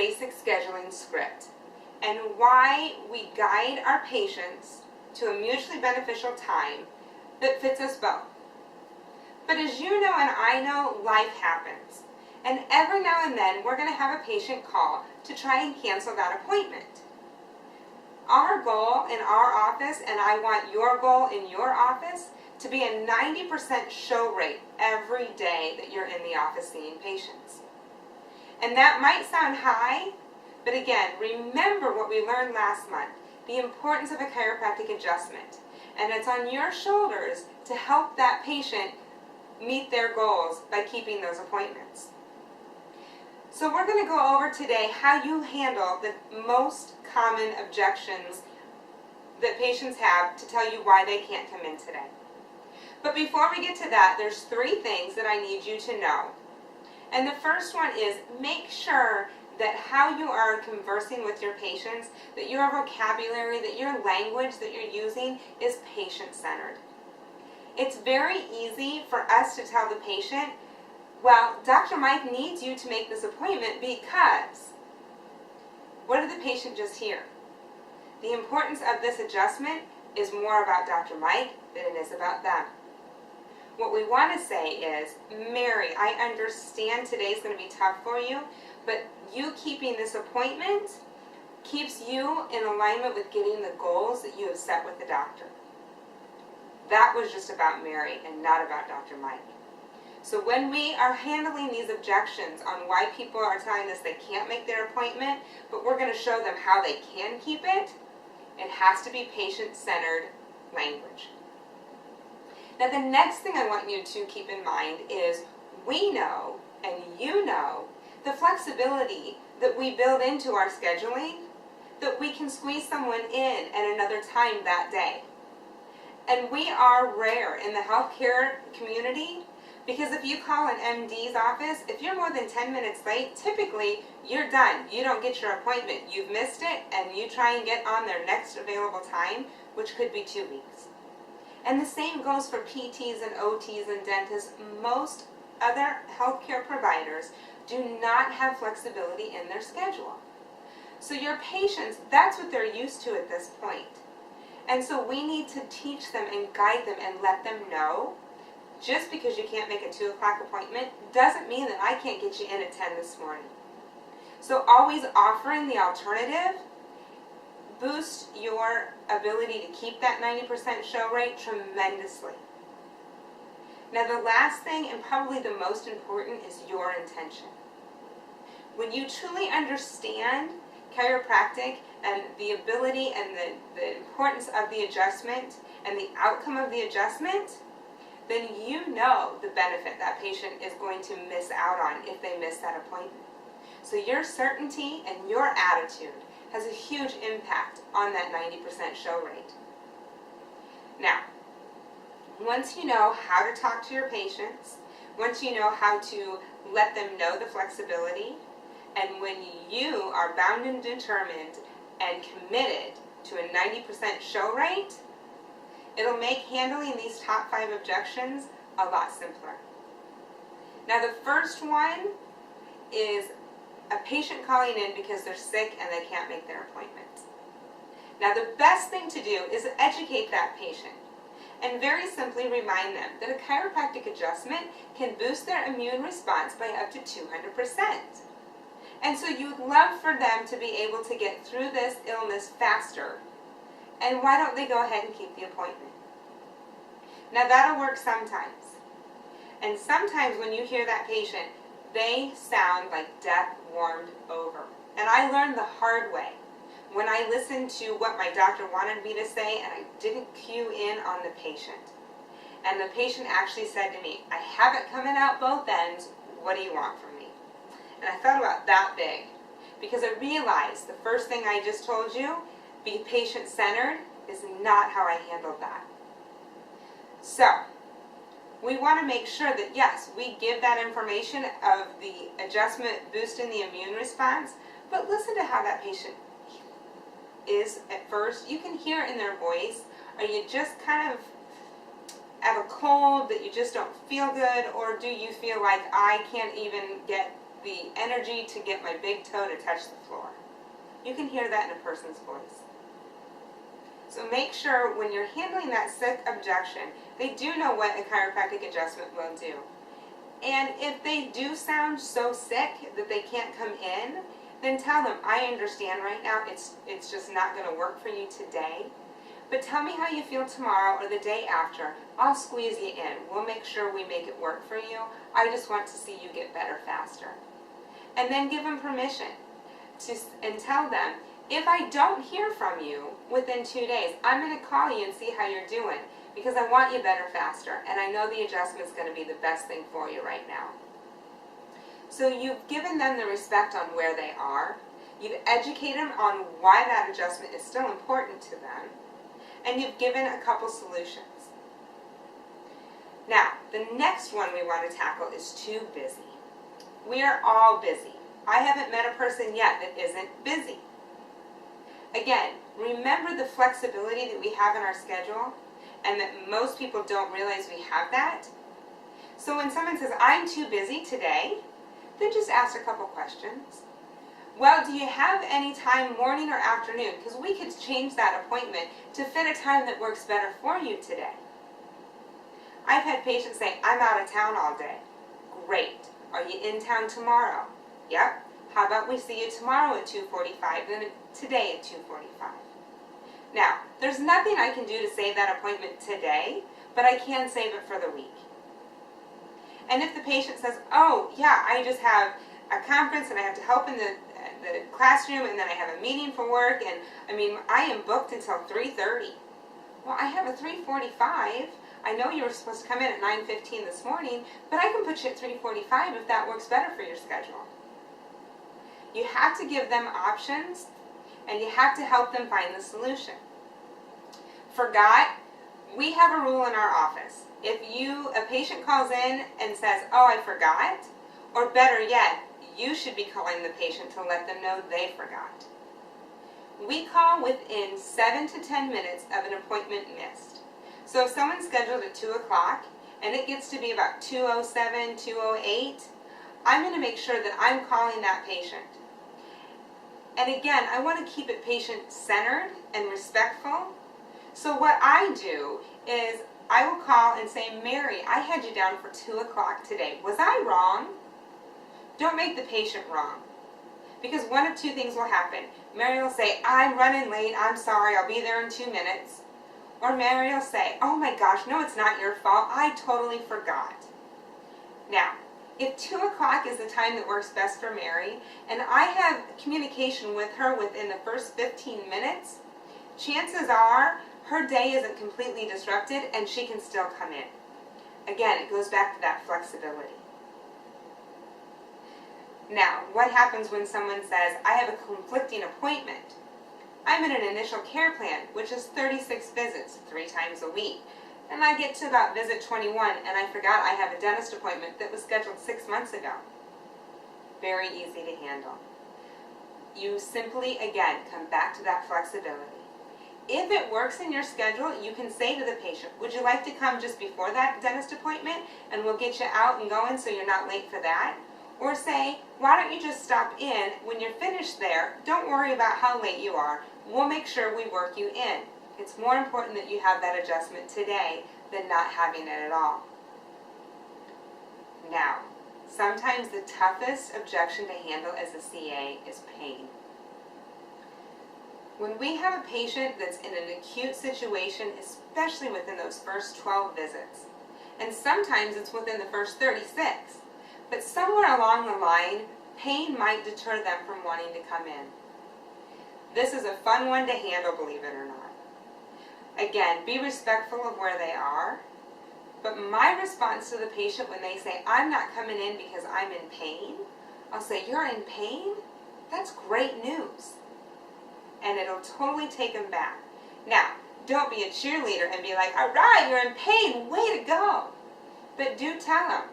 basic scheduling script and why we guide our patients to a mutually beneficial time that fits us both. But as you know and I know, life happens. And every now and then we're going to have a patient call to try and cancel that appointment. Our goal in our office, and I want your goal in your office, to be a 90% show rate every day that you're in the office seeing patients. And that might sound high, but again, remember what we learned last month, the importance of a chiropractic adjustment. And it's on your shoulders to help that patient meet their goals by keeping those appointments. So we're going to go over today how you handle the most common objections that patients have to tell you why they can't come in today. But before we get to that, there's 3 things that I need you to know. And the first one is make sure that how you are conversing with your patients, that your vocabulary, that your language that you're using is patient-centered. It's very easy for us to tell the patient, well, Dr. Mike needs you to make this appointment because, what did the patient just hear? The importance of this adjustment is more about Dr. Mike than it is about them. What we want to say is, Mary, I understand today's going to be tough for you, but you keeping this appointment keeps you in alignment with getting the goals that you have set with the doctor. That was just about Mary and not about Dr. Mike. So when we are handling these objections on why people are telling us they can't make their appointment, but we're going to show them how they can keep it, it has to be patient-centered language. Now the next thing I want you to keep in mind is we know, and you know, the flexibility that we build into our scheduling, that we can squeeze someone in at another time that day. And we are rare in the healthcare community because if you call an MD's office, if you're more than 10 minutes late, typically you're done. You don't get your appointment. You've missed it, and you try and get on their next available time, which could be 2 weeks. And the same goes for PTs and OTs and dentists. Most other healthcare providers do not have flexibility in their schedule. So your patients, that's what they're used to at this point. And so we need to teach them and guide them and let them know, just because you can't make a 2 o'clock appointment doesn't mean that I can't get you in at 10 this morning. So always offering the alternative boosts your ability to keep that 90% show rate tremendously. Now the last thing, and probably the most important, is your intention. When you truly understand chiropractic and the ability and the importance of the adjustment and the outcome of the adjustment, then you know the benefit that patient is going to miss out on if they miss that appointment. So your certainty and your attitude has a huge impact on that 90% show rate. Now, once you know how to talk to your patients, once you know how to let them know the flexibility, and when you are bound and determined and committed to a 90% show rate, it'll make handling these top 5 objections a lot simpler. Now the first one is a patient calling in because they're sick and they can't make their appointment. Now the best thing to do is educate that patient and very simply remind them that a chiropractic adjustment can boost their immune response by up to 200%. And so you'd love for them to be able to get through this illness faster. And why don't they go ahead and keep the appointment? Now that'll work sometimes. And sometimes when you hear that patient, they sound like death warmed over. And I learned the hard way when I listened to what my doctor wanted me to say and I didn't cue in on the patient. And the patient actually said to me, I have it coming out both ends, what do you want from me? And I thought about that big because I realized the first thing I just told you, be patient-centered, is not how I handled that. So, we want to make sure that yes, we give that information of the adjustment boosting the immune response, but listen to how that patient is at first. You can hear in their voice, are you just kind of have a cold that you just don't feel good, or do you feel like I can't even get the energy to get my big toe to touch the floor. You can hear that in a person's voice. So make sure when you're handling that sick objection, they do know what a chiropractic adjustment will do. And if they do sound so sick that they can't come in, then tell them, I understand right now, it's just not going to work for you today. But tell me how you feel tomorrow or the day after. I'll squeeze you in. We'll make sure we make it work for you. I just want to see you get better faster. And then give them permission and tell them, if I don't hear from you within 2 days, I'm going to call you and see how you're doing because I want you better faster and I know the adjustment's going to be the best thing for you right now. So you've given them the respect on where they are. You've educated them on why that adjustment is still important to them. And you've given a couple solutions. Now, the next one we want to tackle is too busy. We are all busy. I haven't met a person yet that isn't busy. Again, remember the flexibility that we have in our schedule and that most people don't realize we have that. So when someone says, I'm too busy today, then just ask a couple questions. Well, do you have any time, morning or afternoon? Because we could change that appointment to fit a time that works better for you today. I've had patients say, I'm out of town all day. Great. Are you in town tomorrow? Yep. How about we see you tomorrow at 2:45 and today at 2:45? Now, there's nothing I can do to save that appointment today, but I can save it for the week. And if the patient says, oh, yeah, I just have a conference and I have to help in the classroom and then I have a meeting for work and I am booked until 3:30. Well, I have a 3:45. I know you were supposed to come in at 9:15 this morning, but I can put you at 3:45 if that works better for your schedule. You have to give them options and you have to help them find the solution. Forgot, we have a rule in our office. If a patient calls in and says, oh, I forgot, or better yet, you should be calling the patient to let them know they forgot. We call within 7 to 10 minutes of an appointment missed. So if someone's scheduled at 2 o'clock and it gets to be about 2:07, 2:08, I'm going to make sure that I'm calling that patient. And again, I want to keep it patient-centered and respectful. So what I do is I will call and say, Mary, I had you down for 2 o'clock today. Was I wrong? Don't make the patient wrong. Because one of two things will happen. Mary will say, I'm running late. I'm sorry. I'll be there in 2 minutes. Or Mary will say, oh my gosh, no, it's not your fault. I totally forgot. Now, if 2 o'clock is the time that works best for Mary, and I have communication with her within the first 15 minutes, chances are her day isn't completely disrupted and she can still come in. Again, it goes back to that flexibility. Now, what happens when someone says, I have a conflicting appointment? I'm in an initial care plan, which is 36 visits, 3 times a week. And I get to about visit 21, and I forgot I have a dentist appointment that was scheduled 6 months ago. Very easy to handle. You simply, again, come back to that flexibility. If it works in your schedule, you can say to the patient, would you like to come just before that dentist appointment, and we'll get you out and going so you're not late for that? Or say, why don't you just stop in when you're finished there? Don't worry about how late you are. We'll make sure we work you in. It's more important that you have that adjustment today than not having it at all. Now, sometimes the toughest objection to handle as a CA is pain. When we have a patient that's in an acute situation, especially within those first 12 visits, and sometimes it's within the first 36, but somewhere along the line, pain might deter them from wanting to come in. This is a fun one to handle, believe it or not. Again, be respectful of where they are, but my response to the patient when they say, I'm not coming in because I'm in pain, I'll say, you're in pain? That's great news. And it'll totally take them back. Now, don't be a cheerleader and be like, all right, you're in pain, way to go. But do tell them,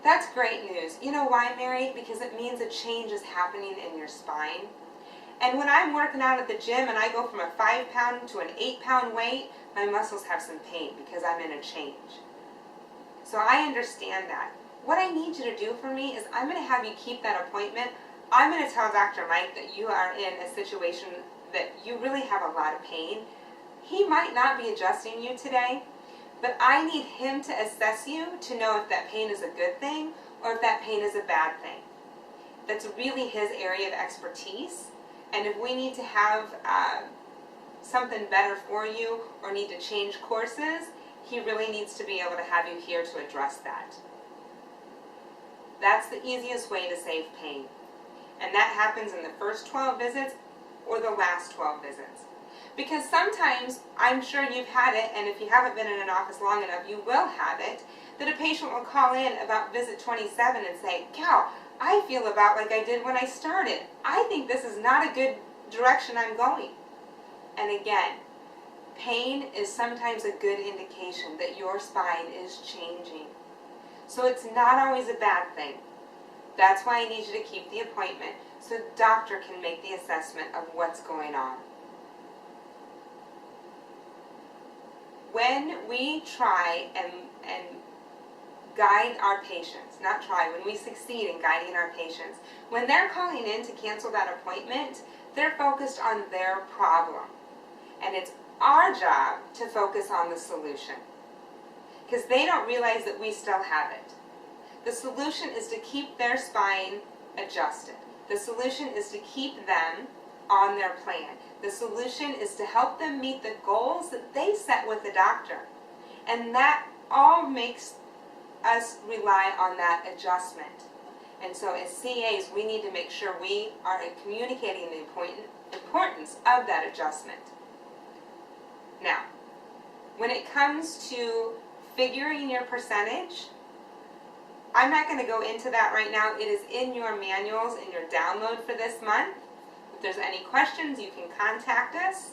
that's great news. You know why, Mary? Because it means a change is happening in your spine. And when I'm working out at the gym and I go from a 5-pound to an 8-pound weight, my muscles have some pain because I'm in a change. So I understand that. what I need you to do for me is I'm going to have you keep that appointment. I'm going to tell Dr. Mike that you are in a situation that you really have a lot of pain. He might not be adjusting you today, but I need him to assess you to know if that pain is a good thing or if that pain is a bad thing. That's really his area of expertise. And if we need to have something better for you or need to change courses, he really needs to be able to have you here to address that. That's the easiest way to save pain. And that happens in the first 12 visits or the last 12 visits. Because sometimes, I'm sure you've had it, and if you haven't been in an office long enough, you will have it, that a patient will call in about visit 27 and say, Cal, I feel about like I did when I started. I think this is not a good direction I'm going. And again, pain is sometimes a good indication that your spine is changing. So it's not always a bad thing. That's why I need you to keep the appointment so the doctor can make the assessment of what's going on. When we try and guide our patients, when we succeed in guiding our patients, when they're calling in to cancel that appointment, they're focused on their problem. And it's our job to focus on the solution. Because they don't realize that we still have it. The solution is to keep their spine adjusted. The solution is to keep them on their plan. The solution is to help them meet the goals that they set with the doctor. And that all makes us rely on that adjustment. And so as CAs, we need to make sure we are communicating the importance of that adjustment. Now, when it comes to figuring your percentage, I'm not going to go into that right now. It is in your manuals, in your download for this month. If there's any questions, you can contact us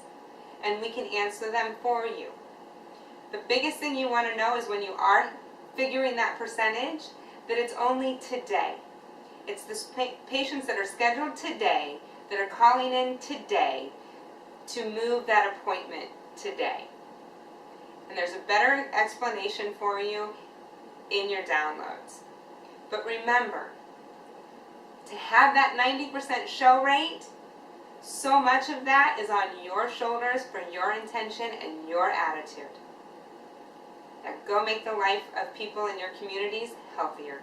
and we can answer them for you. The biggest thing you want to know is when you are figuring that percentage, that it's only today. It's the patients that are scheduled today, that are calling in today, to move that appointment today. And there's a better explanation for you in your downloads. But remember, to have that 90% show rate, so much of that is on your shoulders for your intention and your attitude. Now go make the life of people in your communities healthier.